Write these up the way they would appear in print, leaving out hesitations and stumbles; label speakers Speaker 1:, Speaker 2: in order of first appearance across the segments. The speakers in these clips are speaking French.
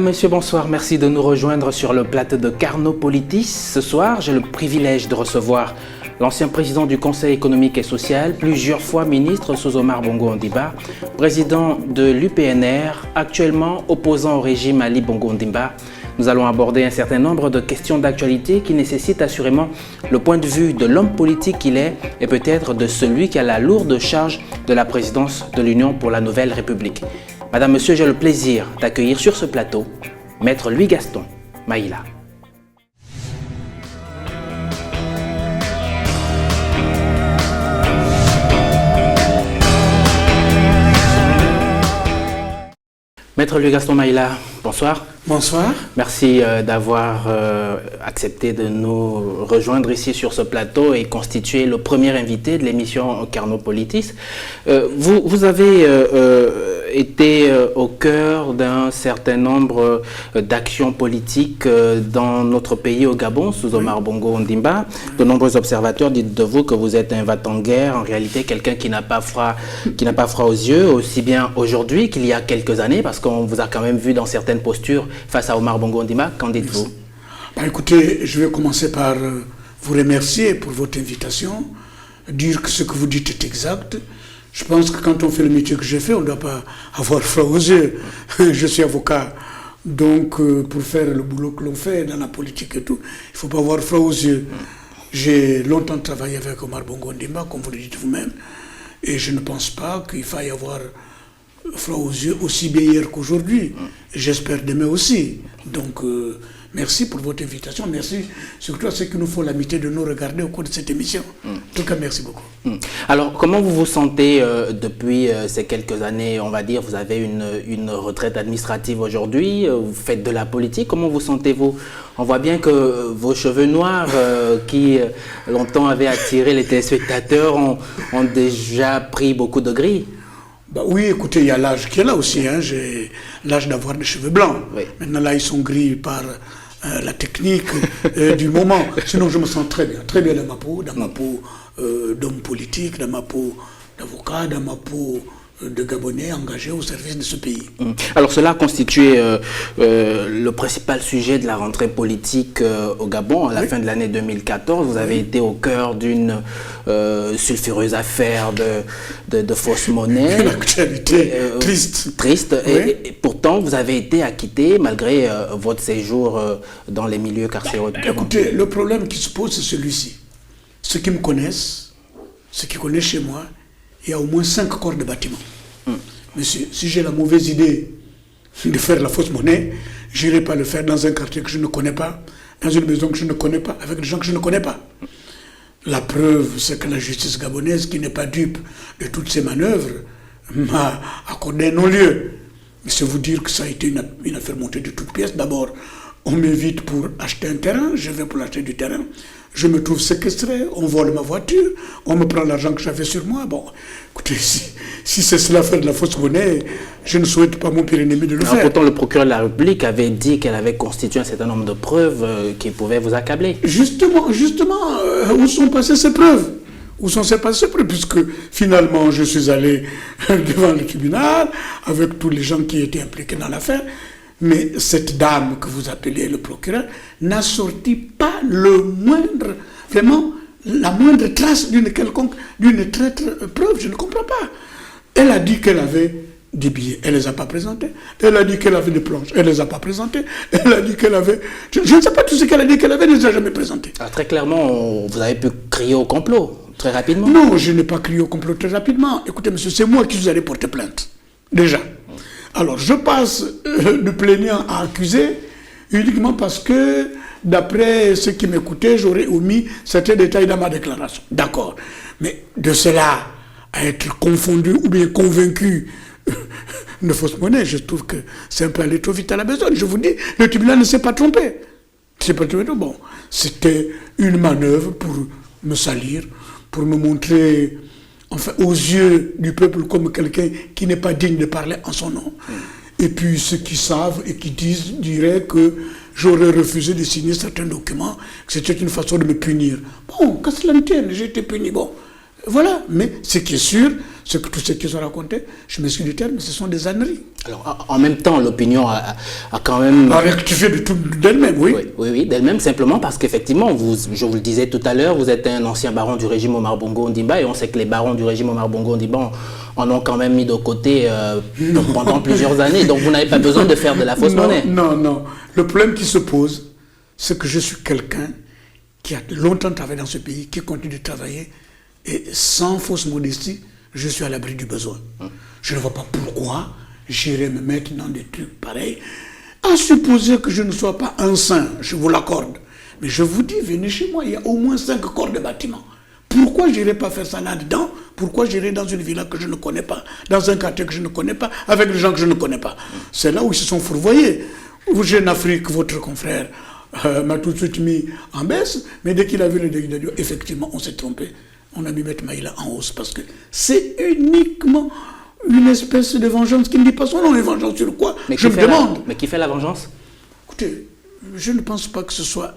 Speaker 1: Mesdames, Messieurs, bonsoir. Merci de nous rejoindre sur le plateau de Carnot-Politis. Ce soir, j'ai le privilège de recevoir l'ancien président du Conseil économique et social, plusieurs fois ministre sous Omar Bongo Ondimba, président de l'UPNR, actuellement opposant au régime Ali Bongo Ondimba. Nous allons aborder un certain nombre de questions d'actualité qui nécessitent assurément le point de vue de l'homme politique qu'il est et peut-être de celui qui a la lourde charge de la présidence de l'Union pour la Nouvelle République. Madame, Monsieur, j'ai le plaisir d'accueillir sur ce plateau Maître Louis-Gaston Maïla. Maître Louis-Gaston Maïla, bonsoir.
Speaker 2: Bonsoir.
Speaker 1: Merci d'avoir accepté de nous rejoindre ici sur ce plateau et constituer le premier invité de l'émission Carnot-Politis. Vous avez été au cœur d'un certain nombre d'actions politiques dans notre pays, au Gabon, sous Omar Bongo Ondimba. De nombreux observateurs disent de vous que vous êtes un va-t-en-guerre, en réalité quelqu'un qui n'a pas froid aux yeux, aussi bien aujourd'hui qu'il y a quelques années, parce qu'on vous a quand même vu dans certaines postures face à Omar Bongo Ondimba. Qu'en dites-vous?
Speaker 2: Écoutez, je vais commencer par vous remercier pour votre invitation, dire que ce que vous dites est exact. Je pense que quand on fait le métier que j'ai fait, on ne doit pas avoir froid aux yeux. Je suis avocat, donc pour faire le boulot que l'on fait dans la politique et tout, il ne faut pas avoir froid aux yeux. J'ai longtemps travaillé avec Omar Bongo Ondimba, comme vous le dites vous-même, et je ne pense pas qu'il faille avoir froid aux yeux aussi bien hier qu'aujourd'hui. J'espère demain aussi. Donc, merci pour votre invitation. Merci surtout à ceux qui nous font l'amitié de nous regarder au cours de cette émission. En tout cas, merci beaucoup.
Speaker 1: Alors, comment vous vous sentez depuis ces quelques années? On va dire, vous avez une retraite administrative aujourd'hui, vous faites de la politique. Comment vous sentez-vous? On voit bien que vos cheveux noirs, qui longtemps avaient attiré les téléspectateurs, ont déjà pris beaucoup de gris.
Speaker 2: Oui, écoutez, il y a l'âge qui est là aussi. Hein. J'ai l'âge d'avoir des cheveux blancs. Oui. Maintenant, là, ils sont gris par la technique du moment. Sinon, je me sens très bien dans ma peau d'homme politique, dans ma peau d'avocat, dans ma peau de Gabonais engagé au service de ce pays.
Speaker 1: Alors cela a constitué le principal sujet de la rentrée politique au Gabon à la fin de l'année 2014. Vous avez été au cœur d'une sulfureuse affaire de fausse monnaie.
Speaker 2: Une actualité triste.
Speaker 1: Et pourtant, vous avez été acquitté malgré votre séjour dans les milieux carcéraux du Gabon.
Speaker 2: Écoutez, le problème qui se pose, c'est celui-ci. Ceux qui me connaissent, ceux qui connaissent chez moi, il y a au moins 5 corps de bâtiment. Monsieur, si j'ai la mauvaise idée de faire la fausse monnaie, je n'irai pas le faire dans un quartier que je ne connais pas, dans une maison que je ne connais pas, avec des gens que je ne connais pas. La preuve, c'est que la justice gabonaise, qui n'est pas dupe de toutes ces manœuvres, m'a accordé un non-lieu. Mais c'est vous dire que ça a été une affaire montée de toutes pièces. D'abord, on m'invite pour acheter un terrain, je vais pour acheter du terrain. Je me trouve séquestré, on vole ma voiture, on me prend l'argent que j'avais sur moi. Bon, écoutez, si c'est cela faire de la fausse monnaie, je ne souhaite pas mon pire ennemi de le faire.
Speaker 1: Pourtant, le procureur de la République avait dit qu'elle avait constitué un certain nombre de preuves qui pouvaient vous accabler.
Speaker 2: Justement, où sont passées ces preuves? Où sont passées ces preuves? Puisque finalement, je suis allé devant le tribunal avec tous les gens qui étaient impliqués dans l'affaire. Mais cette dame que vous appelez le procureur n'a sorti pas la moindre trace d'une traître preuve. Je ne comprends pas. Elle a dit qu'elle avait des billets, elle ne les a pas présentés. Elle a dit qu'elle avait des planches, elle ne les a pas présentés. Elle a dit qu'elle avait... Je ne sais pas tout ce qu'elle a dit qu'elle avait, elle ne les a jamais présentés.
Speaker 1: Alors, très clairement, vous avez pu crier au complot très rapidement.
Speaker 2: Non, je n'ai pas crié au complot très rapidement. Écoutez, monsieur, c'est moi qui vous allais porter plainte. Déjà. Alors, je passe de plaignant à accusé uniquement parce que, d'après ceux qui m'écoutaient, j'aurais omis certains détails dans ma déclaration. D'accord. Mais de cela à être confondu ou bien convaincu de fausse monnaie, je trouve que c'est un peu aller trop vite à la besogne. Je vous dis, le tribunal ne s'est pas trompé. Bon, c'était une manœuvre pour me salir, pour me montrer... Enfin, aux yeux du peuple comme quelqu'un qui n'est pas digne de parler en son nom. Et puis ceux qui savent et qui diraient que j'aurais refusé de signer certains documents, que c'était une façon de me punir. Bon, qu'à cela ne tienne, j'ai été puni. Bon, Voilà, mais ce qui est sûr, c'est que tout ce qu'ils ont raconté, je me suis dit, mais ce sont des âneries.
Speaker 1: Alors, en même temps, l'opinion a quand même...
Speaker 2: A rectifié d'elle-même, oui.
Speaker 1: Oui, d'elle-même, simplement parce qu'effectivement, je vous le disais tout à l'heure, vous êtes un ancien baron du régime Omar Bongo Ondimba, et on sait que les barons du régime Omar Bongo Ondimba en ont quand même mis de côté pendant plusieurs années, donc vous n'avez pas besoin de faire de la fausse monnaie.
Speaker 2: Non. Le problème qui se pose, c'est que je suis quelqu'un qui a longtemps travaillé dans ce pays, qui continue de travailler, et sans fausse modestie, je suis à l'abri du besoin. Je ne vois pas pourquoi j'irai me mettre dans des trucs pareils, à supposer que je ne sois pas un saint, je vous l'accorde. Mais je vous dis, venez chez moi, il y a au moins 5 corps de bâtiment. Pourquoi je n'irai pas faire ça là-dedans? Pourquoi j'irai dans une villa que je ne connais pas, dans un quartier que je ne connais pas, avec des gens que je ne connais pas? C'est là où ils se sont fourvoyés. Vous, Jeune Afrique, votre confrère m'a tout de suite mis en baisse, mais dès qu'il a vu le délit de Dieu, effectivement, on s'est trompé. On a mis Maître Maïla en hausse parce que c'est uniquement une espèce de vengeance qui ne dit pas son nom. Une vengeance sur quoi? Je me demande.
Speaker 1: Mais qui fait la vengeance?
Speaker 2: Écoutez, je ne pense pas que ce soit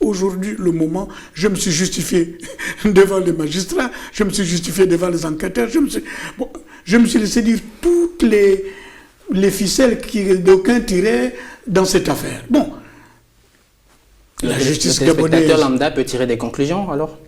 Speaker 2: aujourd'hui le moment. Je me suis justifié devant les magistrats, je me suis justifié devant les enquêteurs, je me suis laissé dire toutes les ficelles d'aucuns tiraient dans cette affaire. Bon, la justice gabonaise...
Speaker 1: Le téléspectateur lambda peut tirer des conclusions alors?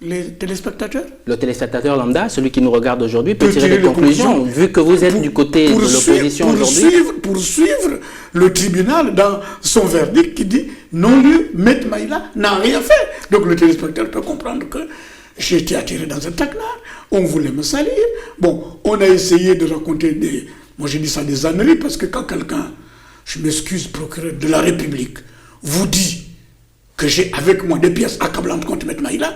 Speaker 2: Les téléspectateurs?
Speaker 1: Le téléspectateur lambda, celui qui nous regarde aujourd'hui, peut tirer des conclusions, vu que vous êtes du côté de l'opposition aujourd'hui.
Speaker 2: Pour suivre le tribunal dans son verdict qui dit non-lieu, Maître Maïla n'a rien fait. Donc le téléspectateur peut comprendre que j'ai été attiré dans un traquenard, on voulait me salir. Bon, on a essayé de raconter des... Moi j'ai dit ça des âneries, parce que quand quelqu'un, je m'excuse, procureur de la République, vous dit que j'ai avec moi des pièces accablantes contre Maître Maïla,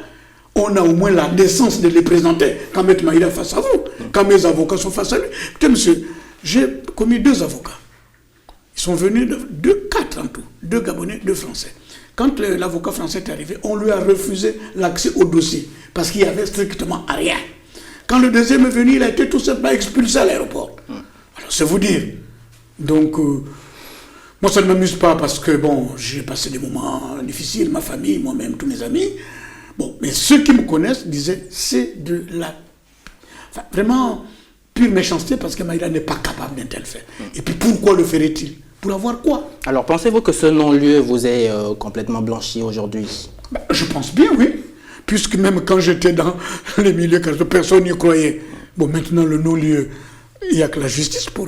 Speaker 2: on a au moins la décence de les présenter quand Maître Maïla est face à vous, quand mes avocats sont face à lui. Écoutez, monsieur, j'ai commis 2 avocats. Ils sont venus de 4 en tout, 2 Gabonais, 2 Français. Quand l'avocat français est arrivé, on lui a refusé l'accès au dossier, parce qu'il n'y avait strictement rien. Quand le deuxième est venu, il a été tout simplement expulsé à l'aéroport. Alors, c'est vous dire. Donc, moi, ça ne m'amuse pas, parce que, bon, j'ai passé des moments difficiles, ma famille, moi-même, tous mes amis. Bon, mais ceux qui me connaissent disaient, c'est de la... Enfin, vraiment, pure méchanceté, parce que Maïla n'est pas capable d'un tel fait. Et puis, pourquoi le ferait-il? Pour avoir quoi?
Speaker 1: Alors, pensez-vous que ce non-lieu vous ait complètement blanchi aujourd'hui?
Speaker 2: Je pense bien, oui. Puisque même quand j'étais dans les milieux, personne n'y croyait. Bon, maintenant, le non-lieu, il n'y a que la justice pour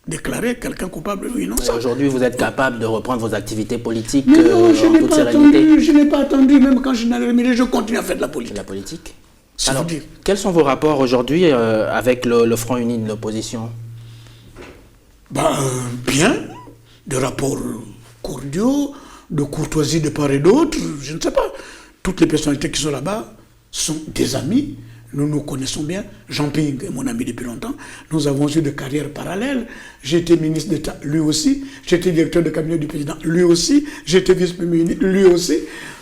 Speaker 2: déclarer quelqu'un coupable ou innocent.
Speaker 1: Aujourd'hui, vous êtes capable de reprendre vos activités politiques
Speaker 2: non,
Speaker 1: en toute sérénité?
Speaker 2: Je n'ai pas attendu, même quand je n'avais remis, je continue à faire de la politique.
Speaker 1: La politique?
Speaker 2: Alors,
Speaker 1: quels sont vos rapports aujourd'hui avec le Front Uni de l'opposition?
Speaker 2: Bien, des rapports cordiaux, de courtoisie de part et d'autre, je ne sais pas. Toutes les personnalités qui sont là-bas sont des amis, nous nous connaissons bien. Jean Ping est mon ami depuis longtemps, nous avons eu des carrières parallèles. J'étais ministre d'État, lui aussi, j'étais directeur de cabinet du président, lui aussi, j'étais vice-premier ministre, lui aussi.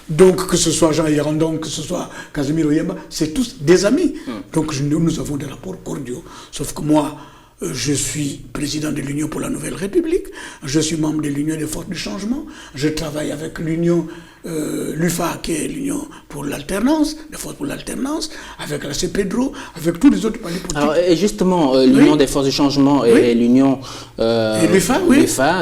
Speaker 2: Donc que ce soit Jean Yarandon, que ce soit Casimir Oyemba, c'est tous des amis. Donc nous avons des rapports cordiaux. Sauf que moi, je suis président de l'Union pour la Nouvelle République, je suis membre de l'Union des Forces du Changement, je travaille avec l'Union, l'UFA qui est l'Union pour l'Alternance, les Forces pour l'Alternance, avec la CPDRO, avec tous les autres partis politiques.
Speaker 1: Alors, et justement, l'Union des Forces du Changement et l'Union l'UFA,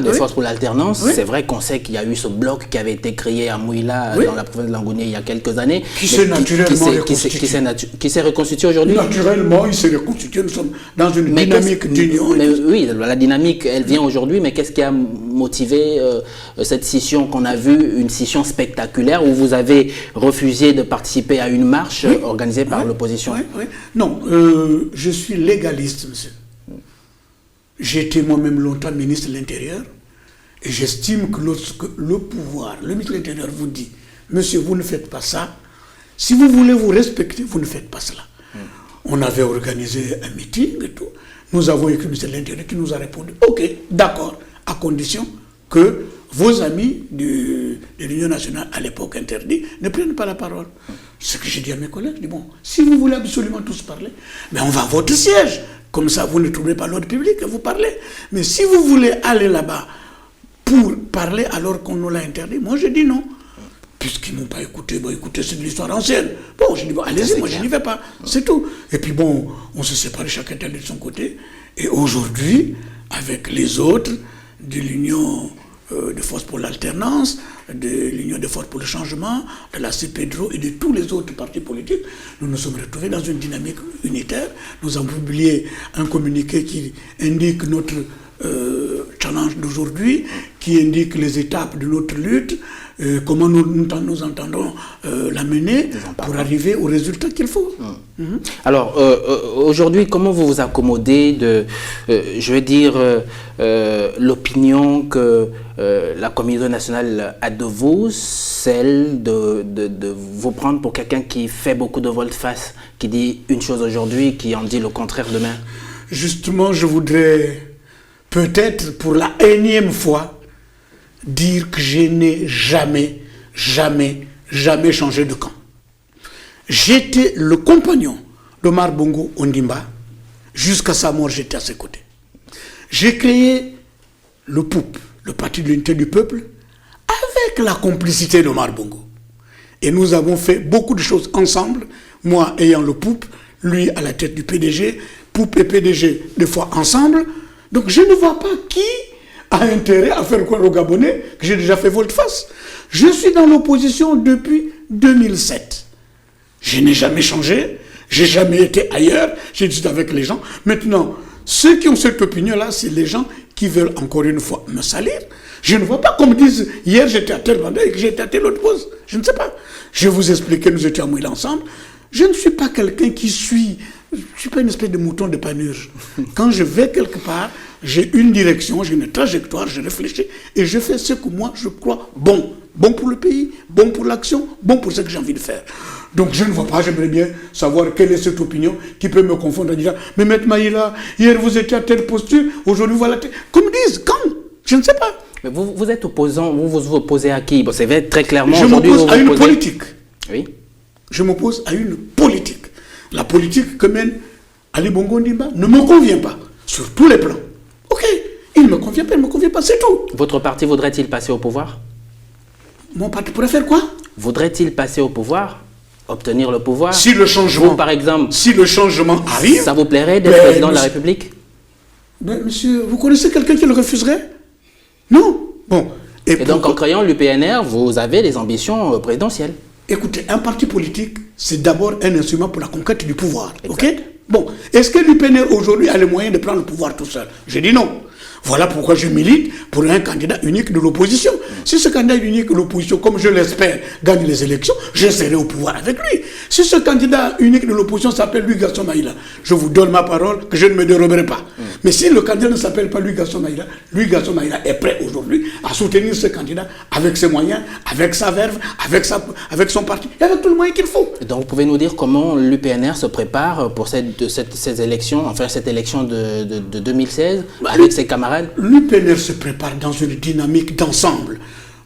Speaker 1: des Forces pour l'Alternance, c'est vrai qu'on sait qu'il y a eu ce bloc qui avait été créé à Mouila, dans la province de Langounié, il y a quelques années.
Speaker 2: Qui s'est naturellement reconstitué.
Speaker 1: Qui s'est reconstitué aujourd'hui?
Speaker 2: Naturellement, il s'est reconstitué, nous sommes dans une dynamique d'union.
Speaker 1: Oui, la dynamique, elle vient aujourd'hui, mais qu'est-ce qui a motivé cette scission qu'on a vue, une scission spectaculaire où vous avez refusé de participer à une marche organisée par l'opposition?
Speaker 2: Non, je suis légaliste, monsieur. J'ai été moi-même longtemps ministre de l'Intérieur et j'estime que lorsque le pouvoir, le ministre de l'Intérieur vous dit « Monsieur, vous ne faites pas ça, si vous voulez vous respecter, vous ne faites pas cela. » On avait organisé un meeting et tout. Nous avons écrit le ministre de l'Intérieur qui nous a répondu « Ok, d'accord, à condition que vos amis de l'Union nationale, à l'époque interdit, ne prennent pas la parole. » Ce que j'ai dit à mes collègues, je dis « Bon, si vous voulez absolument tous parler, ben on va à votre siège. Comme ça, vous ne troublez pas l'ordre public et vous parlez. Mais si vous voulez aller là-bas pour parler alors qu'on nous l'a interdit, moi je dis non. puisqu'ils ne m'ont pas écouté, écoutez, c'est de l'histoire ancienne. Bon, je dis, allez-y, moi je n'y vais pas, c'est tout. Et puis bon, on se sépare, chacun allait de son côté. Et aujourd'hui, avec les autres de l'Union de force pour l'alternance, de l'Union de force pour le changement, de la CPDRO et de tous les autres partis politiques, nous nous sommes retrouvés dans une dynamique unitaire. Nous avons publié un communiqué qui indique notre challenge d'aujourd'hui, qui indique les étapes de notre lutte, comment nous entendons la mener pour arriver au résultat qu'il faut.
Speaker 1: Alors, aujourd'hui, comment vous vous accommodez de, je veux dire, l'opinion que la communauté nationale a de vous, celle de vous prendre pour quelqu'un qui fait beaucoup de volte-face, qui dit une chose aujourd'hui, qui en dit le contraire demain?
Speaker 2: Justement, je voudrais peut-être pour la énième fois dire que je n'ai jamais changé de camp. J'étais le compagnon d'Omar Bongo Ondimba. Jusqu'à sa mort, j'étais à ses côtés. J'ai créé le POUP, le Parti de l'Unité du Peuple, avec la complicité d'Omar Bongo. Et nous avons fait beaucoup de choses ensemble, moi ayant le POUP, lui à la tête du PDG, POUP et PDG des fois ensemble. Donc je ne vois pas qui a intérêt à faire quoi au Gabonais, que j'ai déjà fait volte-face. Je suis dans l'opposition depuis 2007. Je n'ai jamais changé, j'ai jamais été ailleurs, j'étais avec les gens. Maintenant, ceux qui ont cette opinion-là, c'est les gens qui veulent encore une fois me salir. Je ne vois pas comme disent, hier j'étais à tel mandat et que j'étais à telle autre pause. Je ne sais pas. Je vous expliquais, nous étions à Mouila ensemble. Je ne suis pas quelqu'un qui suit, je ne suis pas une espèce de mouton de panurge. Quand je vais quelque part, j'ai une direction, j'ai une trajectoire, je réfléchis et je fais ce que moi je crois bon. Bon pour le pays, bon pour l'action, bon pour ce que j'ai envie de faire. Donc je ne vois pas, j'aimerais bien savoir quelle est cette opinion qui peut me confondre en disant « Mais Maître Maïla, hier vous étiez à telle posture, aujourd'hui voilà telle... » Comme disent, quand? Je ne sais pas.
Speaker 1: Mais vous êtes opposant, vous opposez à qui? Bon, c'est vrai, très clairement.
Speaker 2: Je m'oppose à une politique.
Speaker 1: Oui.
Speaker 2: Je m'oppose à une politique. La politique que mène Ali Bongo Ondimba ne me convient pas, sur tous les plans. Ok, il ne me convient pas, il ne me convient pas, c'est tout.
Speaker 1: Votre parti voudrait-il passer au pouvoir?
Speaker 2: Mon parti pourrait faire quoi?
Speaker 1: Voudrait-il passer au pouvoir? Obtenir le pouvoir?
Speaker 2: Si le changement,
Speaker 1: vous, par exemple,
Speaker 2: si le changement arrive...
Speaker 1: Ça vous plairait d'être président de la République?
Speaker 2: Mais monsieur, vous connaissez quelqu'un qui le refuserait? Non. Bon.
Speaker 1: Et donc, en créant l'UPNR, vous avez les ambitions présidentielles?
Speaker 2: Écoutez, un parti politique, c'est d'abord un instrument pour la conquête du pouvoir. Exact. Ok? Bon. Est-ce que l'UPNR aujourd'hui a les moyens de prendre le pouvoir tout seul? Je dis non. Voilà pourquoi je milite pour un candidat unique de l'opposition. Si ce candidat unique de l'opposition, comme je l'espère, gagne les élections, je serai au pouvoir avec lui. Si ce candidat unique de l'opposition s'appelle Louis Gaston Maïla, je vous donne ma parole que je ne me déroberai pas. Mais si le candidat ne s'appelle pas Louis Gaston Maïla est prêt aujourd'hui à soutenir ce candidat avec ses moyens, avec sa verve, avec son parti et avec tout le moyen qu'il faut.
Speaker 1: Donc vous pouvez nous dire comment l'UPNR se prépare pour ces élections, enfin cette élection de 2016, avec ses camarades?
Speaker 2: L'UPNR se prépare dans une dynamique d'ensemble.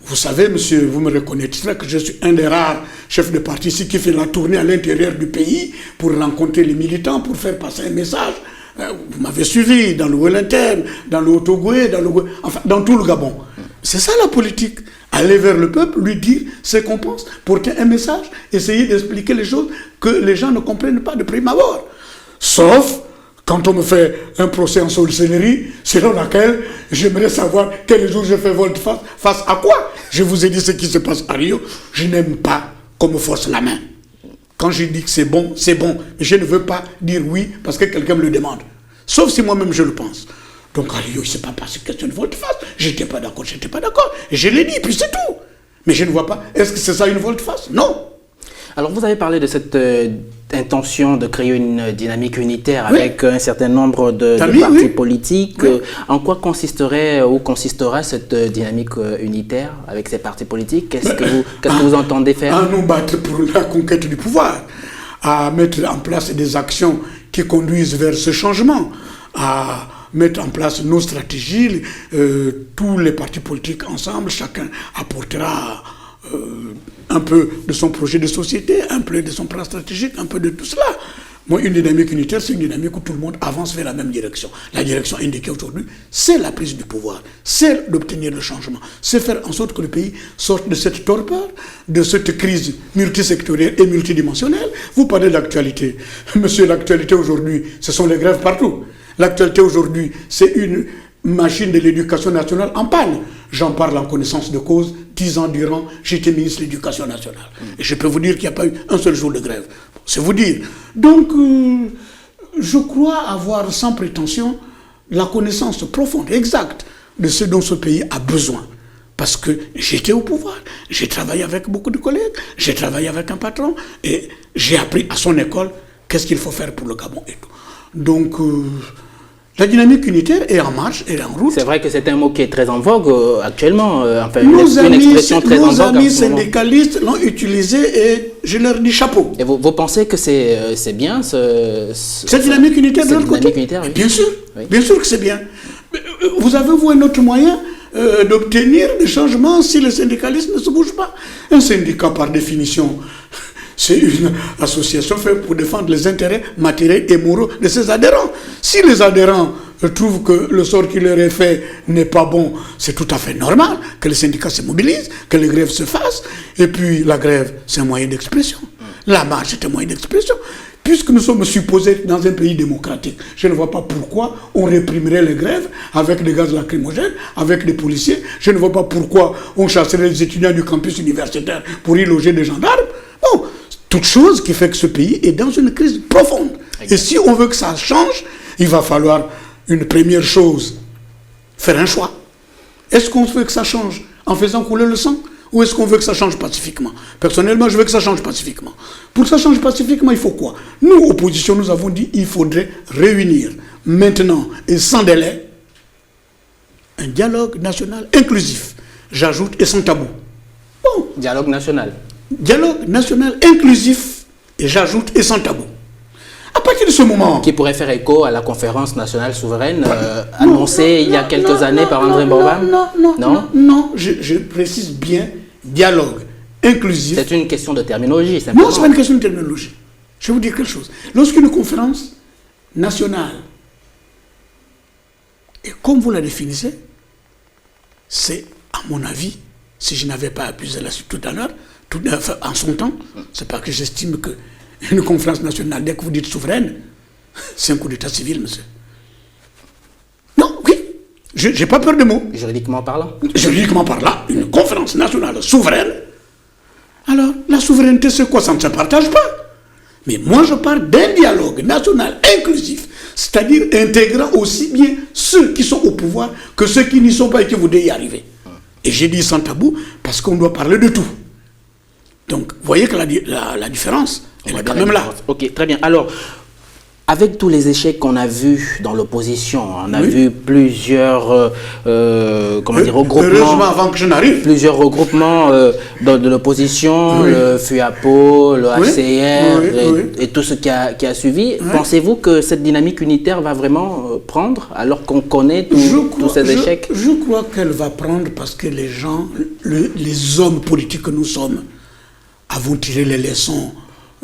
Speaker 2: Vous savez, monsieur, vous me reconnaîtrez que je suis un des rares chefs de parti ici qui fait la tournée à l'intérieur du pays pour rencontrer les militants, pour faire passer un message. Vous m'avez suivi dans le Wellington, dans le Haut-Ogooué, enfin, dans tout le Gabon. C'est ça la politique. Aller vers le peuple, lui dire ce qu'on pense, porter un message, essayer d'expliquer les choses que les gens ne comprennent pas de prime abord. Sauf quand on me fait un procès en sorcellerie, selon laquelle j'aimerais savoir quel jour je fais volte-face, face à quoi? Je vous ai dit ce qui se passe à Rio. Je n'aime pas qu'on me force la main. Quand je dis que c'est bon, c'est bon. Mais je ne veux pas dire oui parce que quelqu'un me le demande. Sauf si moi-même je le pense. Donc à Rio, il ne s'est pas passé question de volte-face. J'étais pas d'accord, j'étais pas d'accord. Et je l'ai dit, puis c'est tout. Mais je ne vois pas. Est-ce que c'est ça une volte-face? Non.
Speaker 1: Alors vous avez parlé de cette intention de créer une dynamique unitaire avec un certain nombre de partis politiques. Oui. En quoi consisterait ou consistera cette dynamique unitaire avec ces partis politiques? Qu'est-ce que vous entendez faire?
Speaker 2: À nous battre pour la conquête du pouvoir, à mettre en place des actions qui conduisent vers ce changement, à mettre en place nos stratégies, tous les partis politiques ensemble, chacun apportera un peu de son projet de société, un peu de son plan stratégique, un peu de tout cela. Moi, une dynamique unitaire, c'est une dynamique où tout le monde avance vers la même direction. La direction indiquée aujourd'hui, c'est la prise du pouvoir, c'est d'obtenir le changement, c'est faire en sorte que le pays sorte de cette torpeur, de cette crise multisectorielle et multidimensionnelle. Vous parlez d'actualité. Monsieur, l'actualité aujourd'hui, ce sont les grèves partout. L'actualité aujourd'hui, c'est une machine de l'éducation nationale en panne. J'en parle en connaissance de cause. 10 ans durant, j'étais ministre de l'Éducation nationale. Et je peux vous dire qu'il n'y a pas eu un seul jour de grève. C'est vous dire. Donc, je crois avoir sans prétention la connaissance profonde, exacte, de ce dont ce pays a besoin. Parce que j'étais au pouvoir, j'ai travaillé avec beaucoup de collègues, j'ai travaillé avec un patron, et j'ai appris à son école qu'est-ce qu'il faut faire pour le Gabon et tout. Donc, la dynamique unitaire est en marche, elle est en route.
Speaker 1: C'est vrai que c'est un mot qui est très en vogue actuellement, enfin
Speaker 2: nos
Speaker 1: une expression très en vogue.
Speaker 2: Nos amis syndicalistes l'ont utilisé et je leur dis chapeau.
Speaker 1: Et vous pensez que c'est bien
Speaker 2: cette dynamique unitaire de l'autre côté?
Speaker 1: Unitaire, oui.
Speaker 2: Bien sûr,
Speaker 1: oui.
Speaker 2: Bien sûr que c'est bien. Vous avez, vous, un autre moyen d'obtenir des changements si les syndicalistes ne se bougent pas? Un syndicat, par définition, c'est une association faite pour défendre les intérêts matériels et moraux de ses adhérents. Si les adhérents trouvent que le sort qui leur est fait n'est pas bon, c'est tout à fait normal que les syndicats se mobilisent, que les grèves se fassent. Et puis la grève, c'est un moyen d'expression. La marche, c'est un moyen d'expression. Puisque nous sommes supposés dans un pays démocratique, je ne vois pas pourquoi on réprimerait les grèves avec des gaz lacrymogènes, avec des policiers. Je ne vois pas pourquoi on chasserait les étudiants du campus universitaire pour y loger des gendarmes. Bon, toute chose qui fait que ce pays est dans une crise profonde. Et si on veut que ça change, il va falloir une première chose, faire un choix. Est-ce qu'on veut que ça change en faisant couler le sang? Ou est-ce qu'on veut que ça change pacifiquement? Personnellement, je veux que ça change pacifiquement. Pour que ça change pacifiquement, il faut quoi? Nous, opposition, nous avons dit qu'il faudrait réunir maintenant et sans délai un dialogue national inclusif. J'ajoute et sans tabou. Bon.
Speaker 1: Dialogue national.
Speaker 2: Dialogue national inclusif et j'ajoute et sans tabou. À partir de ce moment...
Speaker 1: Qui pourrait faire écho à la conférence nationale souveraine annoncée il y a quelques années par André Borbam?
Speaker 2: Non, je précise bien dialogue inclusif.
Speaker 1: C'est une question de terminologie, simplement.
Speaker 2: Non, ce n'est pas une question de terminologie. Je vais vous dire quelque chose. Lorsqu'une conférence nationale, et comme vous la définissez, c'est, à mon avis, si je n'avais pas abusé là-dessus tout à l'heure, en son temps, c'est pas que j'estime que une conférence nationale, dès que vous dites souveraine, c'est un coup d'état civil, monsieur. Non, oui, je n'ai pas peur de mots.
Speaker 1: Juridiquement parlant?
Speaker 2: Juridiquement parlant, une conférence nationale souveraine. Alors, la souveraineté, c'est quoi? Ça ne se partage pas. Mais moi, je parle d'un dialogue national inclusif, c'est-à-dire intégrant aussi bien ceux qui sont au pouvoir que ceux qui n'y sont pas et qui voudraient y arriver. Et j'ai dit sans tabou parce qu'on doit parler de tout. Donc, vous voyez que la différence, elle est quand même là.
Speaker 1: Ok, très bien. Alors, avec tous les échecs qu'on a vus dans l'opposition, on a vu plusieurs regroupements.
Speaker 2: Heureusement, avant que je n'arrive.
Speaker 1: Plusieurs regroupements de l'opposition, le FUAPO, le HCR et tout ce qui a suivi. Pensez-vous que cette dynamique unitaire va vraiment prendre alors qu'on connaît tous ces échecs?
Speaker 2: Je crois qu'elle va prendre parce que les gens, les hommes politiques que nous sommes, avons tiré les leçons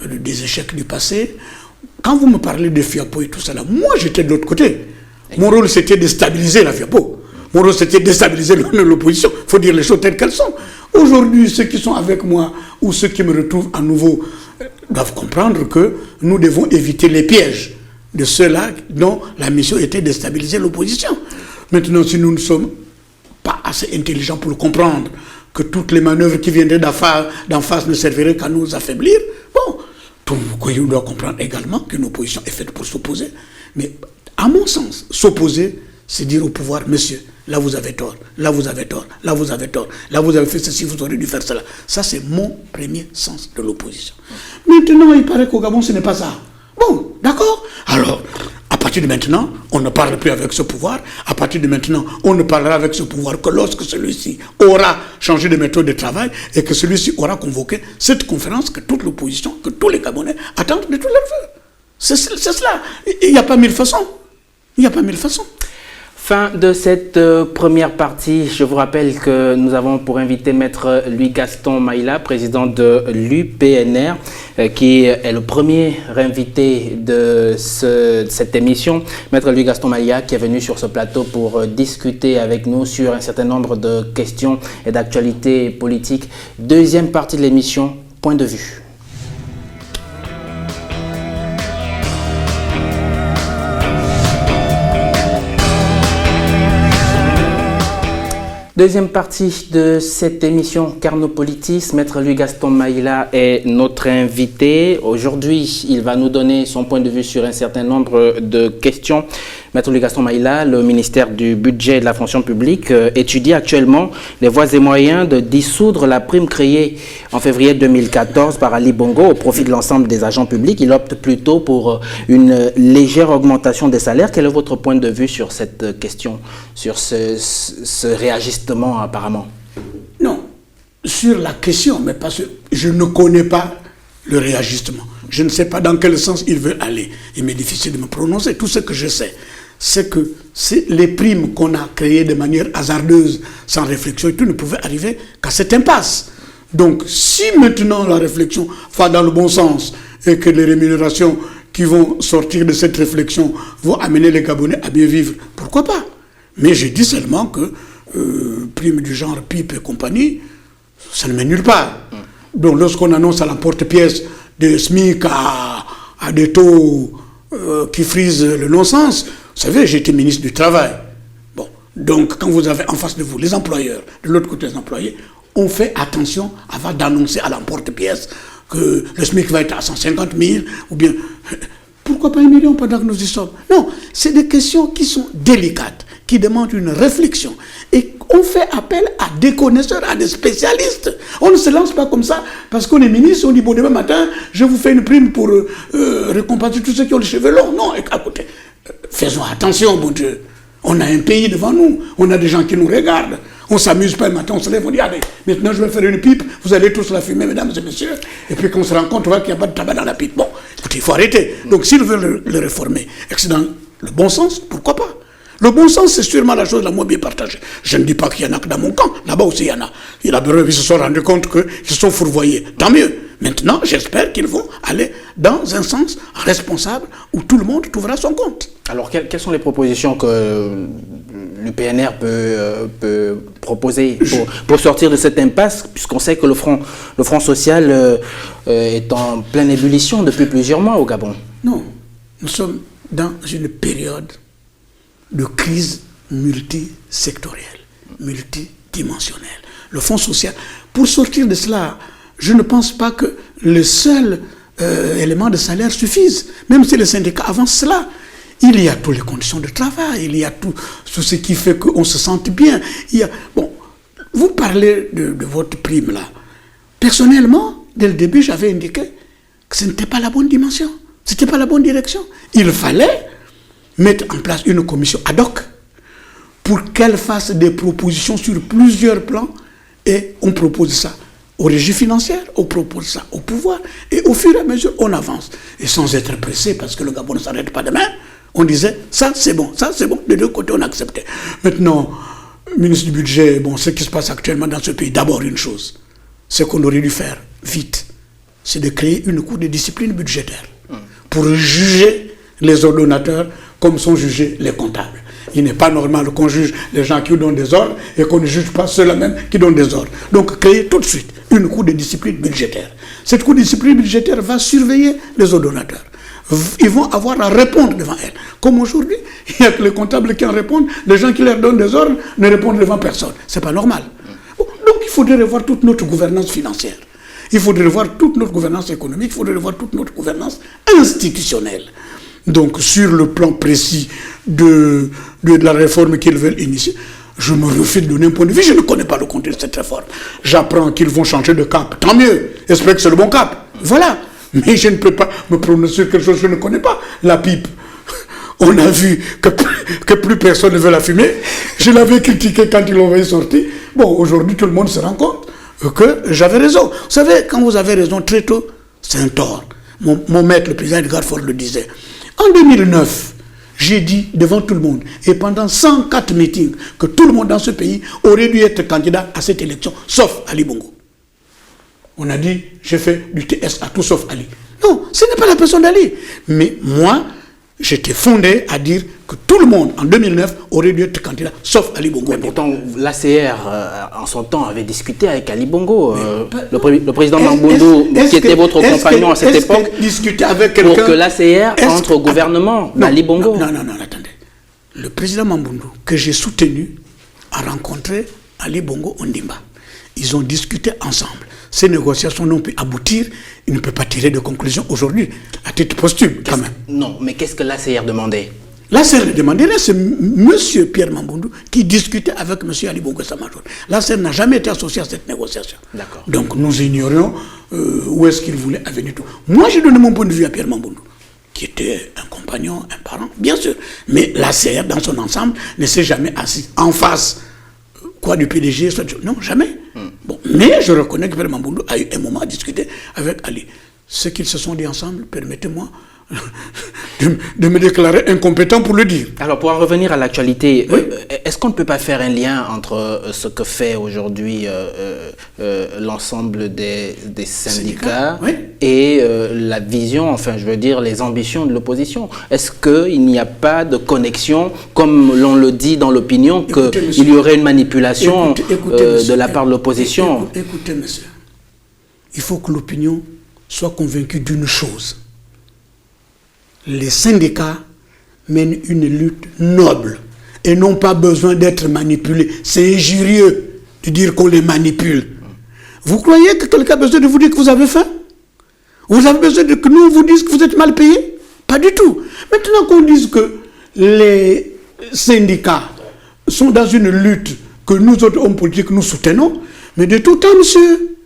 Speaker 2: des échecs du passé. Quand vous me parlez de FIAPO et tout ça, là, moi j'étais de l'autre côté. Mon rôle c'était de stabiliser la FIAPO. Mon rôle c'était de déstabiliser l'opposition. Il faut dire les choses telles qu'elles sont. Aujourd'hui, ceux qui sont avec moi ou ceux qui me retrouvent à nouveau doivent comprendre que nous devons éviter les pièges de ceux-là dont la mission était de stabiliser l'opposition. Maintenant, si nous ne sommes pas assez intelligents pour le comprendre, que toutes les manœuvres qui viendraient d'en face ne serviraient qu'à nous affaiblir, bon, tout le monde doit comprendre également qu'une opposition est faite pour s'opposer. Mais à mon sens, s'opposer, c'est dire au pouvoir, monsieur, là vous avez tort, là vous avez tort, là vous avez tort, là vous avez fait ceci, vous aurez dû faire cela. Ça, c'est mon premier sens de l'opposition. Maintenant, il paraît qu'au Gabon, ce n'est pas ça. Bon, d'accord. Alors, à partir de maintenant, on ne parle plus avec ce pouvoir. À partir de maintenant, on ne parlera avec ce pouvoir que lorsque celui-ci aura changé de méthode de travail et que celui-ci aura convoqué cette conférence que toute l'opposition, que tous les Gabonais attendent de tout leur feu. C'est cela. Il n'y a pas mille façons. Il n'y a pas mille façons.
Speaker 1: Fin de cette première partie. Je vous rappelle que nous avons pour invité Maître Louis-Gaston Maïla, président de l'UPNR, qui est le premier invité de cette émission. Maître Louis-Gaston Maïla qui est venu sur ce plateau pour discuter avec nous sur un certain nombre de questions et d'actualités politiques. Deuxième partie de l'émission, point de vue. Deuxième partie de cette émission Carnopolitis, Maître Louis-Gaston Maïla est notre invité. Aujourd'hui, il va nous donner son point de vue sur un certain nombre de questions. Maître Louis-Gaston Maïla, le ministère du Budget et de la Fonction publique étudie actuellement les voies et moyens de dissoudre la prime créée en février 2014 par Ali Bongo au profit de l'ensemble des agents publics. Il opte plutôt pour une légère augmentation des salaires. Quel est votre point de vue sur cette question, sur ce réajustement apparemment?
Speaker 2: Non, sur la question, mais parce que je ne connais pas le réajustement. Je ne sais pas dans quel sens il veut aller. Il m'est difficile de me prononcer. Tout ce que je sais, c'est que les primes qu'on a créées de manière hasardeuse, sans réflexion, et tout ne pouvait arriver qu'à cette impasse. Donc, si maintenant la réflexion va dans le bon sens et que les rémunérations qui vont sortir de cette réflexion vont amener les Gabonais à bien vivre, pourquoi pas? Mais je dis seulement que primes du genre PIP et compagnie, ça ne mène nulle part. Donc, lorsqu'on annonce à la porte-pièce de SMIC à des taux qui frisent le non-sens, vous savez, j'ai été ministre du Travail. Bon, donc quand vous avez en face de vous les employeurs, de l'autre côté les employés, on fait attention avant d'annoncer à la porte-pièce que le SMIC va être à 150 000, ou bien, pourquoi pas 1 million pendant que nous y sommes? Non, c'est des questions qui sont délicates, qui demandent une réflexion. Et on fait appel à des connaisseurs, à des spécialistes. On ne se lance pas comme ça parce qu'on est ministre, on dit bon demain matin, je vous fais une prime pour récompenser tous ceux qui ont les cheveux longs. Non, écoutez, faisons attention, bon Dieu. On a un pays devant nous, on a des gens qui nous regardent. On ne s'amuse pas le matin, on se lève, on dit allez, maintenant je vais faire une pipe, vous allez tous la fumer, mesdames et messieurs. Et puis quand on se rend compte, on voit qu'il n'y a pas de tabac dans la pipe. Bon, écoutez, il faut arrêter. Donc s'ils veulent le réformer et que c'est dans le bon sens, pourquoi pas? Le bon sens, c'est sûrement la chose la moins bien partagée. Je ne dis pas qu'il y en a que dans mon camp. Là-bas aussi, il y en a. Il a ils se sont rendus compte qu'ils se sont fourvoyés. Tant mieux. Maintenant, j'espère qu'ils vont aller dans un sens responsable où tout le monde trouvera son compte.
Speaker 1: Alors, quelles sont les propositions que l'UPNR peut proposer pour sortir de cette impasse, puisqu'on sait que le front social est en pleine ébullition depuis plusieurs mois au Gabon?
Speaker 2: Non. Nous sommes dans une période de crise multisectorielle, multidimensionnelle. Le fonds social, pour sortir de cela, je ne pense pas que le seul élément de salaire suffise. Même si les syndicats avancent cela, il y a toutes les conditions de travail, il y a tout ce qui fait qu'on se sente bien. Bon, vous parlez de votre prime là. Personnellement, dès le début, j'avais indiqué que ce n'était pas la bonne dimension, ce n'était pas la bonne direction. Il fallait mettre en place une commission ad hoc pour qu'elle fasse des propositions sur plusieurs plans et on propose ça aux régies financières, on propose ça au pouvoir et au fur et à mesure on avance. Et sans être pressé parce que le Gabon ne s'arrête pas demain, on disait ça c'est bon, des deux côtés on acceptait. Maintenant, ministre du Budget, bon, ce qui se passe actuellement dans ce pays, d'abord une chose, c'est qu'on aurait dû faire vite, c'est de créer une cour de discipline budgétaire pour juger les ordonnateurs comme sont jugés les comptables. Il n'est pas normal qu'on juge les gens qui donnent des ordres et qu'on ne juge pas ceux-là même qui donnent des ordres. Donc, créer tout de suite une cour de discipline budgétaire. Cette cour de discipline budgétaire va surveiller les ordonnateurs. Ils vont avoir à répondre devant elle. Comme aujourd'hui, il n'y a que les comptables qui en répondent. Les gens qui leur donnent des ordres ne répondent devant personne. Ce n'est pas normal. Bon, donc, il faudrait revoir toute notre gouvernance financière. Il faudrait revoir toute notre gouvernance économique. Il faudrait revoir toute notre gouvernance institutionnelle. Donc, sur le plan précis de la réforme qu'ils veulent initier, je me refuse de donner un point de vue. Je ne connais pas le contenu de cette réforme. J'apprends qu'ils vont changer de cap. Tant mieux. J'espère que c'est le bon cap. Voilà. Mais je ne peux pas me prononcer sur quelque chose que je ne connais pas. La pipe. On a vu que plus personne ne veut la fumer. Je l'avais critiqué quand ils l'ont sorti. Bon, aujourd'hui, tout le monde se rend compte que j'avais raison. Vous savez, quand vous avez raison très tôt, c'est un tort. Mon maître, le président Edgar Faure, le disait. En 2009, j'ai dit devant tout le monde, et pendant 104 meetings, que tout le monde dans ce pays aurait dû être candidat à cette élection, sauf Ali Bongo. On a dit, j'ai fait du TS à tout sauf Ali. Non, ce n'est pas la personne d'Ali. Mais moi, j'étais fondé à dire que tout le monde, en 2009, aurait dû être candidat, sauf Ali Bongo.
Speaker 1: Mais pourtant, l'ACR, en son temps, avait discuté avec Ali Bongo. Le président Mamboundou, qui était votre compagnon à cette époque,
Speaker 2: avec
Speaker 1: pour que l'ACR entre au gouvernement d'Ali Bongo.
Speaker 2: Non, attendez. Le président Mamboundou, que j'ai soutenu, a rencontré Ali Bongo Ondimba. Ils ont discuté ensemble. Ces négociations n'ont pu aboutir. Il ne peut pas tirer de conclusion aujourd'hui, à titre posthume, quand même.
Speaker 1: Non, mais qu'est-ce que l'ACR demandait?
Speaker 2: L'ACR demandait, c'est M. Pierre Mamboundou qui discutait avec M. Ali Bongo Samajoun. L'ACR n'a jamais été associé à cette négociation.
Speaker 1: D'accord.
Speaker 2: Donc nous ignorions où est-ce qu'il voulait venir tout. Moi, j'ai donné mon point de vue à Pierre Mamboundou, qui était un compagnon, un parent, bien sûr. Mais l'ACR, dans son ensemble, ne s'est jamais assis en face du PDG, non, jamais. Bon, mais je reconnais que Pierre Mamboundou a eu un moment à discuter avec Ali. Ce qu'ils se sont dit ensemble, permettez-moi de me déclarer incompétent pour le dire.
Speaker 1: Alors, pour en revenir à l'actualité,
Speaker 2: oui.
Speaker 1: Est-ce qu'on ne peut pas faire un lien entre ce que fait aujourd'hui l'ensemble des syndicats
Speaker 2: oui.
Speaker 1: et la vision, enfin, je veux dire, les ambitions de l'opposition? Est-ce qu'il n'y a pas de connexion, comme l'on le dit dans l'opinion, qu'il y aurait une manipulation de la part de l'opposition?
Speaker 2: Écoutez, monsieur, il faut que l'opinion soit convaincue d'une chose. Les syndicats mènent une lutte noble et n'ont pas besoin d'être manipulés. C'est injurieux de dire qu'on les manipule. Vous croyez que quelqu'un a besoin de vous dire que vous avez faim? Vous avez besoin que nous vous disions que vous êtes mal payé? Pas du tout. Maintenant qu'on dise que les syndicats sont dans une lutte que nous autres hommes politiques nous soutenons, mais de tout temps, monsieur.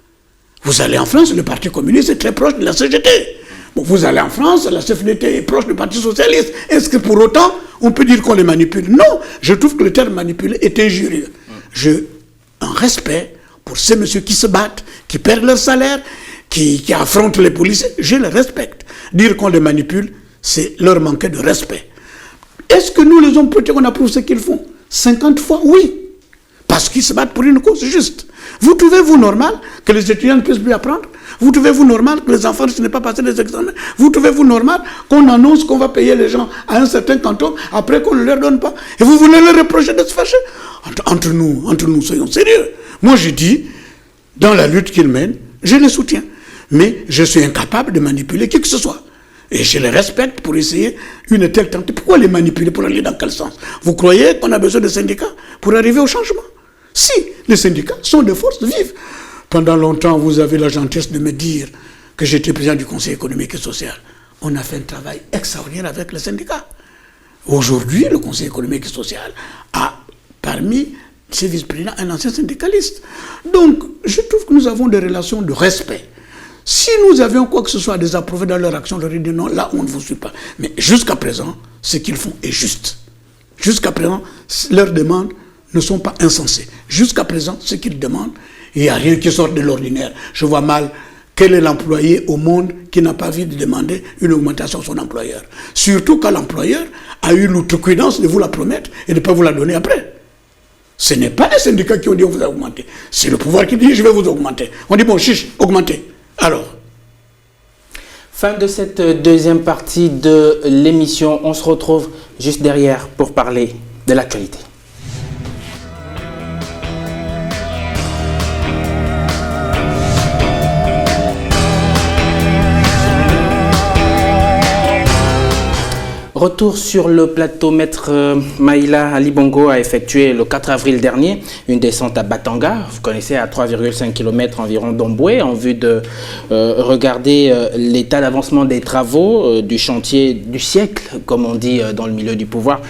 Speaker 2: Vous allez en France, le Parti communiste est très proche de la CGT. Bon, vous allez en France, la CFDT est proche du Parti socialiste. Est-ce que pour autant, on peut dire qu'on les manipule? Non, je trouve que le terme manipuler est injurieux. J'ai un respect pour ces messieurs qui se battent, qui perdent leur salaire, qui affrontent les policiers. Je les respecte. Dire qu'on les manipule, c'est leur manquer de respect. Est-ce que nous, les hommes politiques, on approuve ce qu'ils font? 50 fois, oui. Parce qu'ils se battent pour une cause juste. Vous trouvez-vous normal que les étudiants ne puissent plus apprendre? Vous trouvez-vous normal que les enfants ne pas passer les examens? Vous trouvez-vous normal qu'on annonce qu'on va payer les gens à un certain canton après qu'on ne leur donne pas? Et vous voulez leur reprocher de se fâcher? Entre nous, soyons sérieux. Moi, je dis, dans la lutte qu'ils mènent, je les soutiens. Mais je suis incapable de manipuler qui que ce soit. Et je les respecte pour essayer une telle tentative. Pourquoi les manipuler? Pour aller dans quel sens? Vous croyez qu'on a besoin de syndicats pour arriver au changement? Si, les syndicats sont des forces vives. Pendant longtemps, vous avez la gentillesse de me dire que j'étais président du Conseil économique et social. On a fait un travail extraordinaire avec les syndicats. Aujourd'hui, le Conseil économique et social a, parmi ses vice-présidents, un ancien syndicaliste. Donc, je trouve que nous avons des relations de respect. Si nous avions quoi que ce soit à désapprouver dans leur action, je leur ai dit non, là, on ne vous suit pas. Mais jusqu'à présent, ce qu'ils font est juste. Jusqu'à présent, leurs demandes ne sont pas insensées. Jusqu'à présent, ce qu'ils demandent, il n'y a rien qui sort de l'ordinaire. Je vois mal quel est l'employé au monde qui n'a pas envie de demander une augmentation à son employeur. Surtout quand l'employeur a eu l'outrecuidance de vous la promettre et de ne pas vous la donner après. Ce n'est pas les syndicats qui ont dit on vous a augmenté. C'est le pouvoir qui dit je vais vous augmenter. On dit bon, chiche, augmentez. Alors.
Speaker 1: Fin de cette deuxième partie de l'émission. On se retrouve juste derrière pour parler de l'actualité. Retour sur le plateau, Maître Maïla Ali Bongo a effectué le 4 avril dernier une descente à Batanga, vous connaissez, à 3,5 km environ d'Omboué, en vue de regarder l'état d'avancement des travaux du chantier du siècle, comme on dit dans le milieu du pouvoir,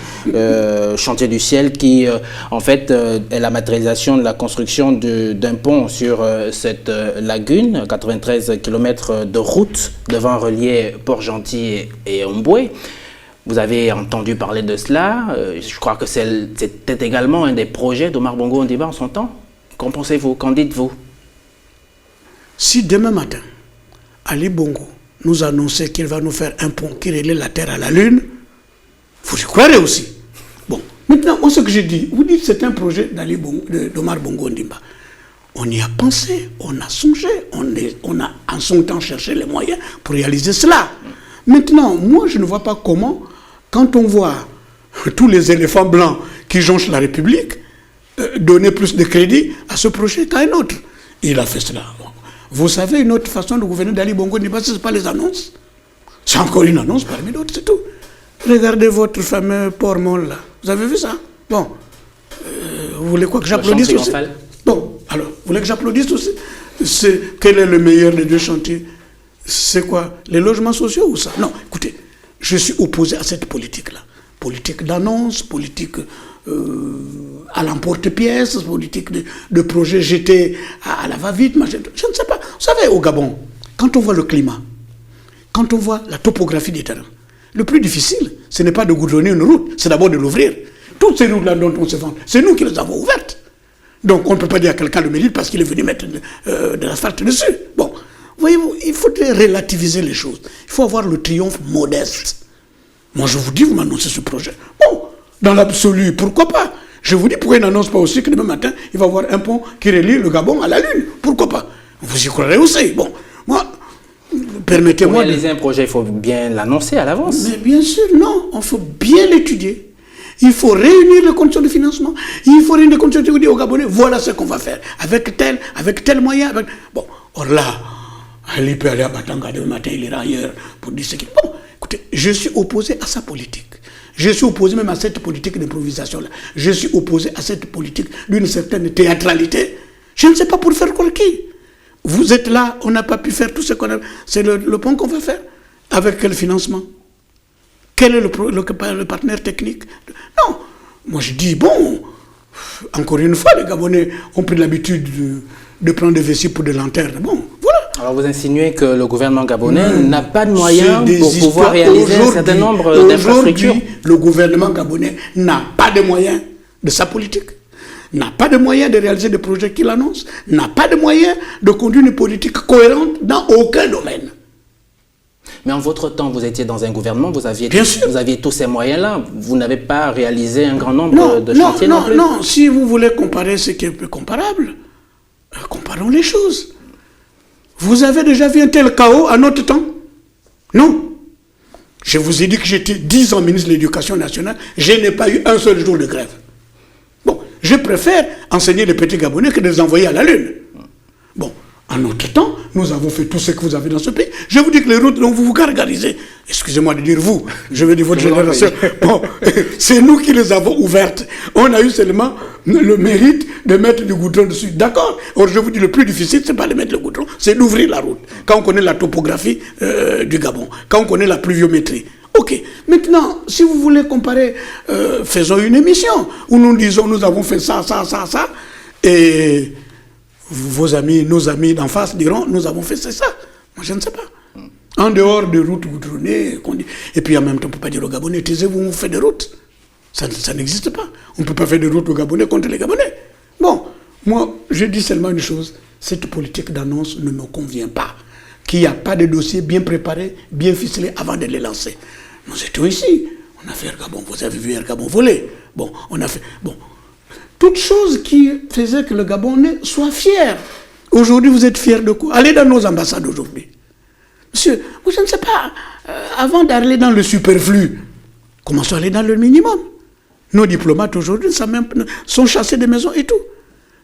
Speaker 1: chantier du ciel qui en fait est la matérialisation de la construction d'un pont sur cette lagune, 93 km de route devant relier Port-Gentil et Omboué. Vous avez entendu parler de cela. Je crois que c'était également un des projets d'Omar Bongo Ondimba en son temps. Qu'en pensez-vous? Qu'en dites-vous?
Speaker 2: Si demain matin, Ali Bongo nous annonçait qu'il va nous faire un pont qui relie la Terre à la Lune, Vous y croirez aussi. Bon, maintenant, moi, ce que j'ai dit, vous dites que c'est un projet d'Omar Bongo Ondimba. On y a pensé, on a songé, on a en son temps cherché les moyens pour réaliser cela. Maintenant, moi, je ne vois pas comment, quand on voit tous les éléphants blancs qui jonchent la République, donner plus de crédit à ce projet qu'à un autre. Il a fait cela. Vous savez, une autre façon de gouverner d'Ali Bongo Ondimba, ce n'est pas les annonces. C'est encore une annonce parmi d'autres, c'est tout. Regardez votre fameux port-mol là. Vous avez vu ça? Bon. Vous voulez quoi que j'applaudisse aussi? Bon, alors, vous voulez que j'applaudisse aussi? Quel est le meilleur des deux chantiers? C'est quoi? Les logements sociaux ou ça? Non, écoutez, je suis opposé à cette politique-là. Politique d'annonce, politique à l'emporte-pièce, politique de projets jetés à la va-vite, je ne sais pas. Vous savez, au Gabon, quand on voit le climat, quand on voit la topographie des terrains, le plus difficile, ce n'est pas de goudronner une route, c'est d'abord de l'ouvrir. Toutes ces routes-là dont on se vante, c'est nous qui les avons ouvertes. Donc on ne peut pas dire à quelqu'un le mérite parce qu'il est venu mettre de l'asphalte dessus. Bon, voyez-vous, il faudrait relativiser les choses. Il faut avoir le triomphe modeste. Moi je vous dis, vous m'annoncez ce projet. Bon, dans l'absolu, pourquoi pas? Je vous dis, pourquoi il n'annonce pas aussi que demain matin, il va y avoir un pont qui relie le Gabon à la Lune? Pourquoi pas? Vous y croirez aussi. Bon, moi, permettez-moi...
Speaker 1: Pour réaliser un projet, il faut bien l'annoncer à l'avance.
Speaker 2: Mais bien sûr, non. Il faut bien l'étudier. Il faut réunir les conditions de financement. Il faut réunir les conditions de dire aux Gabonais, voilà ce qu'on va faire. Avec tel moyen. Bon, or là, il peut aller à Batanga demain matin, il ira ailleurs pour dire ce qu'il... Bon, écoutez, je suis opposé à sa politique. Je suis opposé même à cette politique d'improvisation-là. Je suis opposé à cette politique d'une certaine théâtralité. Je ne sais pas pour faire quoi qui. Vous êtes là, on n'a pas pu faire tout ce qu'on a... C'est le pont qu'on va faire. Avec quel financement? Quel est le partenaire technique? Non. Moi je dis, bon, encore une fois, les Gabonais ont pris l'habitude de prendre des vessies pour des lanternes. Bon, voilà.
Speaker 1: Alors vous insinuez que le gouvernement gabonais n'a pas de moyens pour pouvoir réaliser un certain nombre d'infrastructures?
Speaker 2: Aujourd'hui, le gouvernement gabonais n'a pas de moyens de sa politique, n'a pas de moyens de réaliser des projets qu'il annonce, n'a pas de moyens de conduire une politique cohérente dans aucun domaine.
Speaker 1: Mais en votre temps, vous étiez dans un gouvernement, vous aviez tous ces moyens-là. Vous n'avez pas réalisé un grand nombre de chantiers non plus.
Speaker 2: Non, si vous voulez comparer ce qui est peu comparable, comparons les choses. Vous avez déjà vu un tel chaos à notre temps? Non. Je vous ai dit que j'étais 10 ans ministre de l'Éducation nationale, je n'ai pas eu un seul jour de grève. Bon, je préfère enseigner les petits Gabonais que de les envoyer à la Lune. Bon, en notre temps, nous avons fait tout ce que vous avez dans ce pays. Je vous dis que les routes dont vous vous gargarisez, excusez-moi de dire vous, je veux dire votre génération, bon, c'est nous qui les avons ouvertes. On a eu seulement le mérite de mettre du goudron dessus. D'accord? Or, je vous dis, le plus difficile, c'est pas de mettre le goudron, c'est d'ouvrir la route. Quand on connaît la topographie du Gabon, quand on connaît la pluviométrie. Ok. Maintenant, si vous voulez comparer, faisons une émission où nous disons, nous avons fait ça, et vos amis, nos amis d'en face diront, nous avons fait ça. Moi, je ne sais pas. En dehors de routes goudronnées, et puis en même temps, on ne peut pas dire aux Gabonais, taisez-vous, on fait des routes. Ça n'existe pas. On ne peut pas faire des routes aux Gabonais contre les Gabonais. Bon, moi, je dis seulement une chose, cette politique d'annonce ne me convient pas. Qu'il n'y a pas de dossier bien préparé, bien ficelé avant de les lancer. Nous étions ici, on a fait Gabon, vous avez vu Gabon voler. Bon, on a fait... Bon, toute chose qui faisait que le Gabonais soit fier. Aujourd'hui, vous êtes fiers de quoi? Allez dans nos ambassades aujourd'hui. Monsieur, moi, je ne sais pas, avant d'aller dans le superflu, commençons à aller dans le minimum. Nos diplomates aujourd'hui sont chassés des maisons et tout.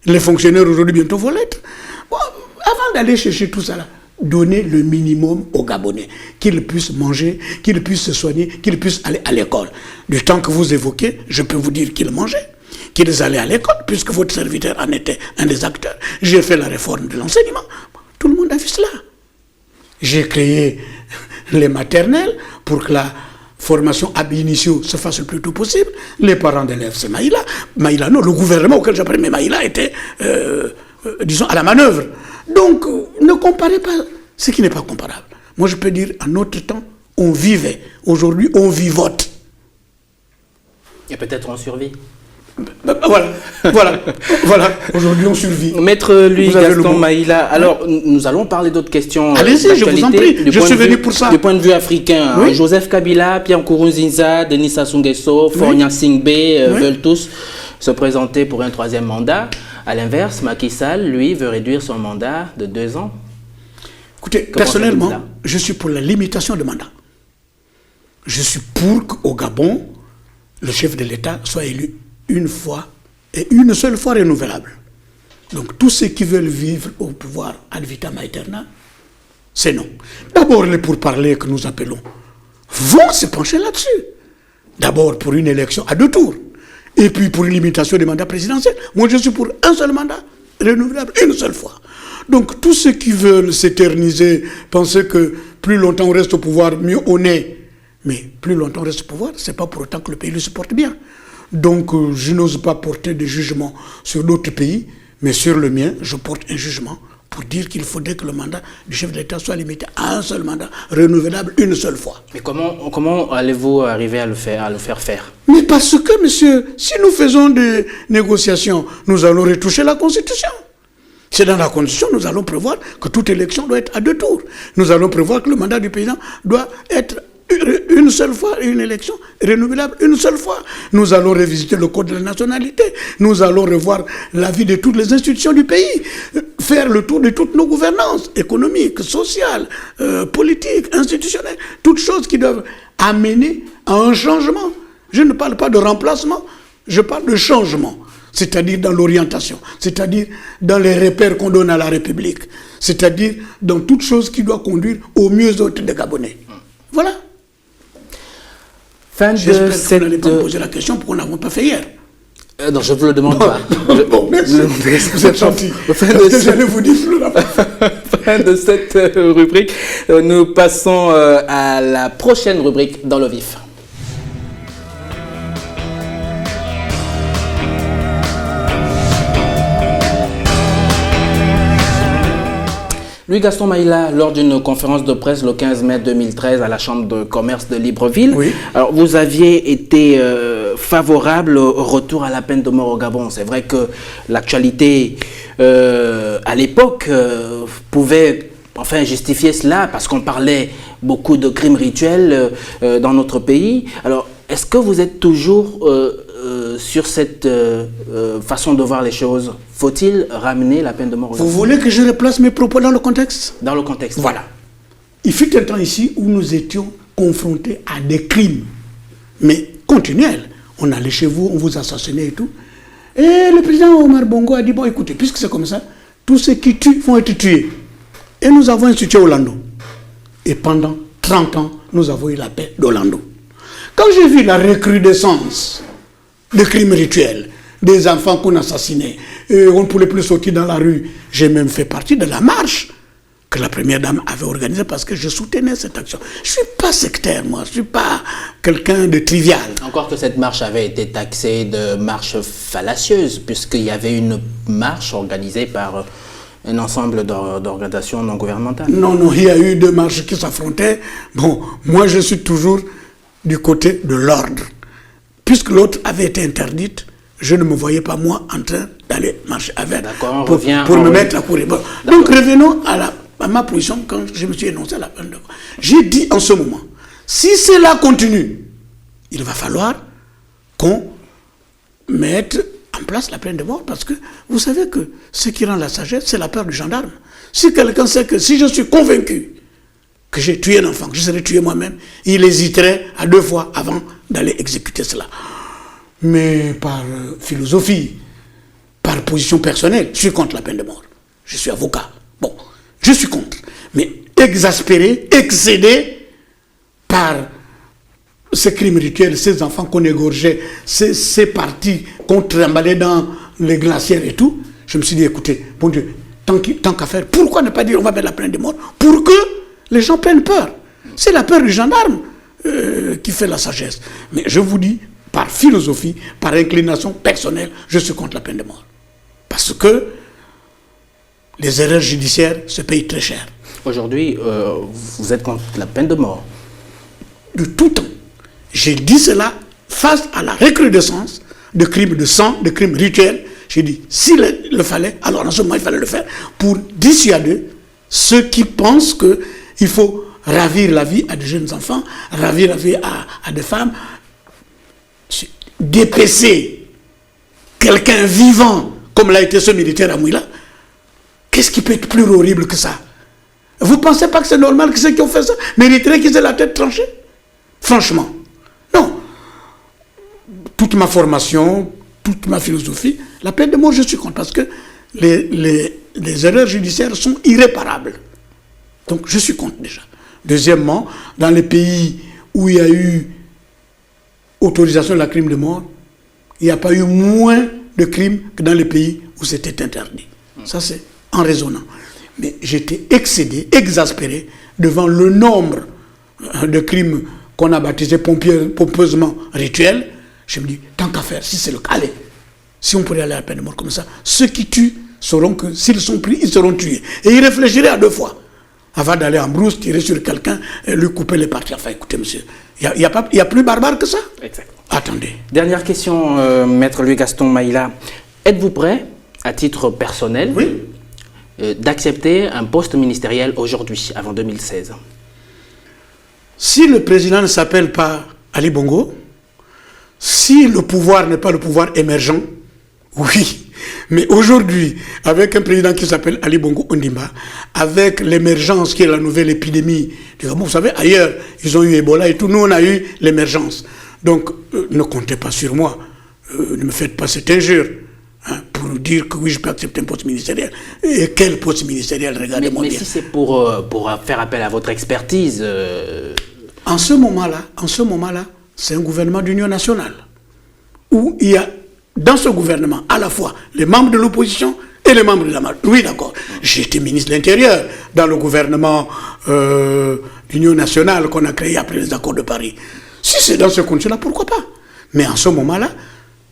Speaker 2: Les fonctionnaires aujourd'hui bientôt vont l'être. Bon, avant d'aller chercher tout ça là, donnez le minimum aux Gabonais, qu'ils puissent manger, qu'ils puissent se soigner, qu'ils puissent aller à l'école. Du temps que vous évoquez, je peux vous dire qu'ils mangeaient, qu'ils allaient à l'école, puisque votre serviteur en était un des acteurs. J'ai fait la réforme de l'enseignement. Tout le monde a vu cela. J'ai créé les maternelles pour que la formation ab initio se fasse le plus tôt possible. Les parents d'élèves, c'est Maïla. Maïla, non, le gouvernement auquel j'appelle, mais Maïla était, disons, à la manœuvre. Donc, ne comparez pas ce qui n'est pas comparable. Moi, je peux dire, en notre temps, on vivait. Aujourd'hui, on vivote.
Speaker 1: Et peut-être on survit.
Speaker 2: Voilà. Aujourd'hui, on survit.
Speaker 1: Maître Louis Gaston Maïla, alors nous allons parler d'autres questions.
Speaker 2: Allez-y, je vous en prie, je suis venu pour ça.
Speaker 1: Du point de vue africain, oui. Joseph Kabila, Pierre Nkurunziza, Denis Sassou Nguesso, Faure Gnassingbé veulent tous se présenter pour un 3e mandat. À l'inverse, Macky Sall, lui, veut réduire son mandat de 2 ans.
Speaker 2: Écoutez, personnellement, je suis pour la limitation de mandat. Je suis pour qu'au Gabon, le chef de l'État soit élu une fois et une seule fois renouvelable. Donc tous ceux qui veulent vivre au pouvoir ad vitam aeterna, c'est non. D'abord les pourparlers que nous appelons vont se pencher là-dessus. D'abord pour une élection à 2 tours. Et puis pour une limitation des mandats présidentiels. Moi je suis pour un seul mandat renouvelable une seule fois. Donc tous ceux qui veulent s'éterniser, penser que plus longtemps on reste au pouvoir, mieux on est. Mais plus longtemps on reste au pouvoir, ce n'est pas pour autant que le pays le supporte bien. Donc je n'ose pas porter de jugement sur d'autres pays, mais sur le mien, je porte un jugement pour dire qu'il faudrait que le mandat du chef de l'État soit limité à un seul mandat, renouvelable une seule fois.
Speaker 1: Mais comment allez-vous arriver à le faire faire?
Speaker 2: Mais parce que, monsieur, si nous faisons des négociations, nous allons retoucher la Constitution. C'est dans la Constitution, nous allons prévoir que toute élection doit être à 2 tours. Nous allons prévoir que le mandat du président doit être une seule fois, une élection renouvelable une seule fois. Nous allons revisiter le code de la nationalité. Nous allons revoir l'avis de toutes les institutions du pays, faire le tour de toutes nos gouvernances économiques, sociales, politiques, institutionnelles, toutes choses qui doivent amener à un changement. Je ne parle pas de remplacement, je parle de changement. C'est-à-dire dans l'orientation, c'est-à-dire dans les repères qu'on donne à la République, c'est-à-dire dans toute chose qui doit conduire au mieux-être des Gabonais. Voilà. J'espère que vous n'allez pas me poser la question pourquoi nous n'avons pas fait hier.
Speaker 1: Non, je ne vous le demande pas.
Speaker 2: Bon, merci. Vous êtes gentil. J'allais vous dire
Speaker 1: fin de cette rubrique. Nous passons à la prochaine rubrique dans le vif. Louis Gaston Maïla, lors d'une conférence de presse le 15 mai 2013 à la Chambre de commerce de Libreville,
Speaker 2: oui.
Speaker 1: Alors vous aviez été favorable au retour à la peine de mort au Gabon. C'est vrai que l'actualité à l'époque pouvait justifier cela parce qu'on parlait beaucoup de crimes rituels dans notre pays. Alors, est-ce que vous êtes toujours sur cette façon de voir les choses? Faut-il ramener la peine de mort au Gabon?
Speaker 2: Vous voulez que je replace mes propos dans le contexte?
Speaker 1: Dans le contexte.
Speaker 2: Voilà. Il fut un temps ici où nous étions confrontés à des crimes, mais continuels. On allait chez vous, on vous assassinait et tout. Et le président Omar Bongo a dit, bon écoutez, puisque c'est comme ça, tous ceux qui tuent vont être tués. Et nous avons institué Orlando. Et pendant 30 ans, nous avons eu la paix d'Orlando. Quand j'ai vu la recrudescence de crimes rituels, des enfants qu'on assassinait, et on ne pouvait plus sortir dans la rue, j'ai même fait partie de la marche que la première dame avait organisée parce que je soutenais cette action. Je ne suis pas sectaire, moi, je ne suis pas quelqu'un de trivial.
Speaker 1: Encore que cette marche avait été taxée de marche fallacieuse, puisqu'il y avait une marche organisée par un ensemble d'organisations non gouvernementales.
Speaker 2: Non, il y a eu 2 marches qui s'affrontaient. Bon, moi je suis toujours du côté de l'ordre. Puisque l'autre avait été interdite, je ne me voyais pas moi en train d'aller marcher avec pour me mettre à courir. Bon. Donc revenons à ma position quand je me suis énoncé à la peine de mort. J'ai dit en ce moment, si cela continue, il va falloir qu'on mette en place la peine de mort parce que vous savez que ce qui rend la sagesse, c'est la peur du gendarme. Si quelqu'un sait que si je suis convaincu que j'ai tué un enfant, que je serais tué moi-même, il hésiterait à 2 fois avant d'aller exécuter cela. Mais par philosophie, par position personnelle, je suis contre la peine de mort. Je suis avocat. Bon, je suis contre. Mais exaspéré, excédé par ces crimes rituels, ces enfants qu'on égorgeait, ces parties qu'on trimballait dans les glacières et tout, je me suis dit, écoutez, bon Dieu, tant qu'à faire, pourquoi ne pas dire on va mettre la peine de mort pour que les gens prennent peur? C'est la peur du gendarme qui fait la sagesse. Mais je vous dis, par philosophie, par inclination personnelle, je suis contre la peine de mort. Parce que les erreurs judiciaires se payent très cher.
Speaker 1: Aujourd'hui, vous êtes contre la peine de mort?
Speaker 2: De tout temps. J'ai dit cela face à la recrudescence, de crimes de sang, de crimes rituels. J'ai dit, s'il le fallait, alors en ce moment, il fallait le faire pour dissuader ceux qui pensent qu'il faut ravir la vie à de jeunes enfants, ravir la vie à des femmes, d'épaisser quelqu'un vivant, comme l'a été ce militaire à Mouila. Qu'est-ce qui peut être plus horrible que ça? Vous ne pensez pas que c'est normal que ceux qui ont fait ça mériteraient qu'ils aient la tête tranchée? Franchement, non. Toute ma formation, toute ma philosophie, la peine de mort, je suis contre, parce que les erreurs judiciaires sont irréparables. Donc, je suis contre déjà. Deuxièmement, dans les pays où il y a eu autorisation de la crime de mort, il n'y a pas eu moins de crimes que dans les pays où c'était interdit. Ça, c'est en raisonnant. Mais j'étais excédé, exaspéré devant le nombre de crimes qu'on a baptisés pompeusement rituels. Je me dis, tant qu'à faire, si c'est le cas, allez, si on pourrait aller à la peine de mort comme ça, ceux qui tuent sauront que s'ils sont pris, ils seront tués. Et ils réfléchiraient à deux fois avant d'aller en brousse, tirer sur quelqu'un et lui couper les parties. Enfin, écoutez, monsieur, il n'y a plus barbare que ça.
Speaker 1: Exactement.
Speaker 2: Attendez.
Speaker 1: Dernière question, Maître Louis-Gaston Maïla. Êtes-vous prêt, à titre personnel,
Speaker 2: Oui.
Speaker 1: D'accepter un poste ministériel aujourd'hui, avant 2016?
Speaker 2: Si le président ne s'appelle pas Ali Bongo, si le pouvoir n'est pas le pouvoir émergent, oui. Mais aujourd'hui, avec un président qui s'appelle Ali Bongo Ondimba, avec l'émergence qui est la nouvelle épidémie du Gabon, vous savez, ailleurs, ils ont eu Ebola et tout, nous on a eu l'émergence. Donc, ne comptez pas sur moi, ne me faites pas cette injure. Pour dire que oui, je peux accepter un poste ministériel. Et quel poste ministériel, regardez-moi bien.
Speaker 1: Mais si c'est pour faire appel à votre expertise...
Speaker 2: En ce moment-là, c'est un gouvernement d'union nationale. Où il y a, dans ce gouvernement, à la fois les membres de l'opposition et les membres de la majorité. Oui, d'accord. J'ai été ministre de l'Intérieur dans le gouvernement d'union nationale qu'on a créé après les accords de Paris. Si c'est dans ce contexte-là, pourquoi pas? Mais en ce moment-là,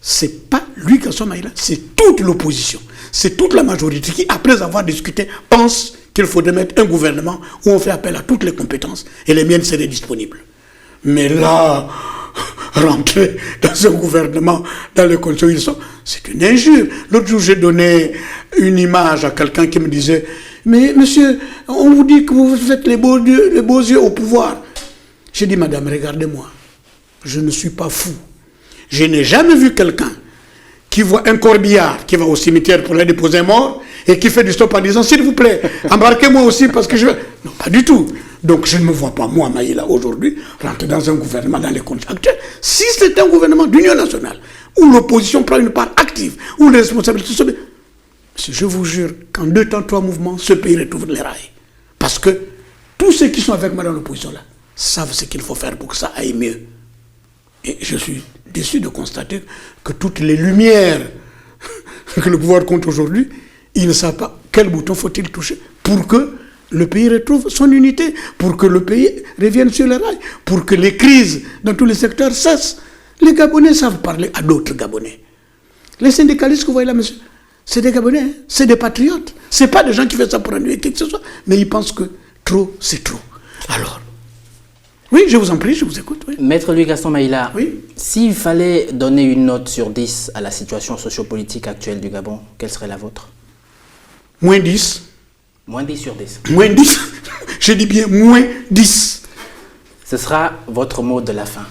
Speaker 2: c'est pas lui Gaston Maïla, c'est toute l'opposition, c'est toute la majorité qui, après avoir discuté, pense qu'il faudrait mettre un gouvernement où on fait appel à toutes les compétences et les miennes seraient disponibles. Mais là, rentrer dans un gouvernement dans les conditions où ils sont, c'est une injure. L'autre jour, j'ai donné une image à quelqu'un qui me disait « Mais monsieur, on vous dit que vous faites les beaux yeux au pouvoir. » J'ai dit « Madame, regardez-moi, je ne suis pas fou. Je n'ai jamais vu quelqu'un qui voit un corbillard qui va au cimetière pour aller déposer un mort et qui fait du stop en disant « S'il vous plaît, embarquez-moi aussi parce que je veux... » Non, pas du tout. Donc je ne me vois pas, moi, Maïla, aujourd'hui, rentrer dans un gouvernement dans les conditions actuelles. Si c'est un gouvernement d'union nationale, où l'opposition prend une part active, où les responsabilités sont... Je vous jure qu'en 2 temps, 3 mouvements, ce pays retrouve les rails. Parce que tous ceux qui sont avec moi dans l'opposition là savent ce qu'il faut faire pour que ça aille mieux. Et je suis déçu de constater que toutes les lumières que le pouvoir compte aujourd'hui, ils ne savent pas quel bouton faut-il toucher pour que le pays retrouve son unité, pour que le pays revienne sur les rails, pour que les crises dans tous les secteurs cessent. Les Gabonais savent parler à d'autres Gabonais. Les syndicalistes que vous voyez là, monsieur, c'est des Gabonais, hein, c'est des patriotes. Ce n'est pas des gens qui font ça pour ennuyer qui que ce soit, mais ils pensent que trop, c'est trop. Alors, oui, je vous en prie, je vous écoute. Oui.
Speaker 1: Maître Louis-Gaston Maïla,
Speaker 2: oui.
Speaker 1: S'il fallait donner une note sur 10 à la situation sociopolitique actuelle du Gabon, quelle serait la vôtre?
Speaker 2: Moins 10.
Speaker 1: Moins 10 sur 10.
Speaker 2: Moins 10. Je dis bien moins 10.
Speaker 1: Ce sera votre mot de la fin.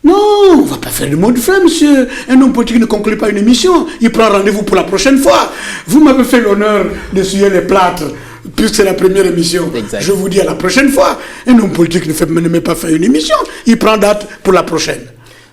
Speaker 2: Non, on ne va pas faire le mot de fin, monsieur. Un homme politique ne conclut pas une émission. Il prend rendez-vous pour la prochaine fois. Vous m'avez fait l'honneur d'essuyer les plâtres, puisque c'est la première émission.
Speaker 1: Exact.
Speaker 2: Je vous dis à la prochaine fois. Un homme politique ne met pas faire une émission. Il prend date pour la prochaine.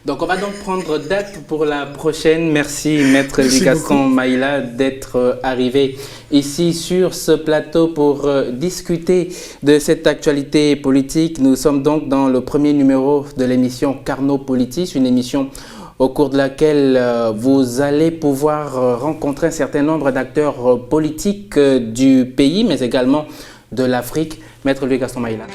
Speaker 1: Donc on va donc prendre date pour la prochaine. Merci Maître Louis-Gaston Maïla d'être arrivé ici sur ce plateau pour discuter de cette actualité politique. Nous sommes donc dans le premier numéro de l'émission Carnot Politis, une émission au cours de laquelle vous allez pouvoir rencontrer un certain nombre d'acteurs politiques du pays, mais également de l'Afrique. Maître Louis-Gaston Maïla.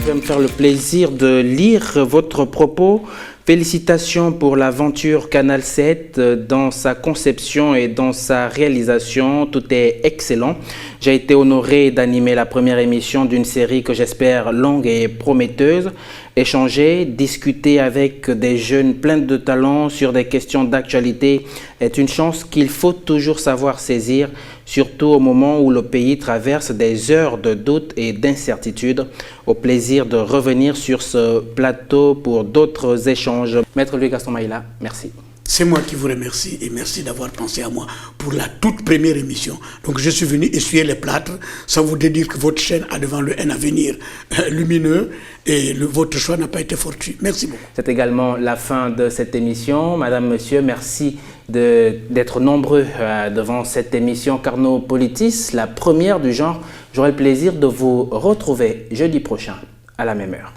Speaker 1: Je vais me faire le plaisir de lire votre propos. Félicitations pour l'aventure Canal 7 dans sa conception et dans sa réalisation. Tout est excellent. J'ai été honoré d'animer la première émission d'une série que j'espère longue et prometteuse. Échanger, discuter avec des jeunes pleins de talent sur des questions d'actualité est une chance qu'il faut toujours savoir saisir, surtout au moment où le pays traverse des heures de doute et d'incertitude. Au plaisir de revenir sur ce plateau pour d'autres échanges. Maître Louis Gaston Maïla, merci.
Speaker 2: C'est moi qui vous remercie et merci d'avoir pensé à moi pour la toute première émission. Donc je suis venu essuyer les plâtres. Ça voudrait dire que votre chaîne a devant le un avenir lumineux et votre choix n'a pas été fortuit. Merci beaucoup.
Speaker 1: C'est également la fin de cette émission. Madame, Monsieur, merci d'être nombreux devant cette émission Carnot Politis, la première du genre. J'aurai le plaisir de vous retrouver jeudi prochain à la même heure.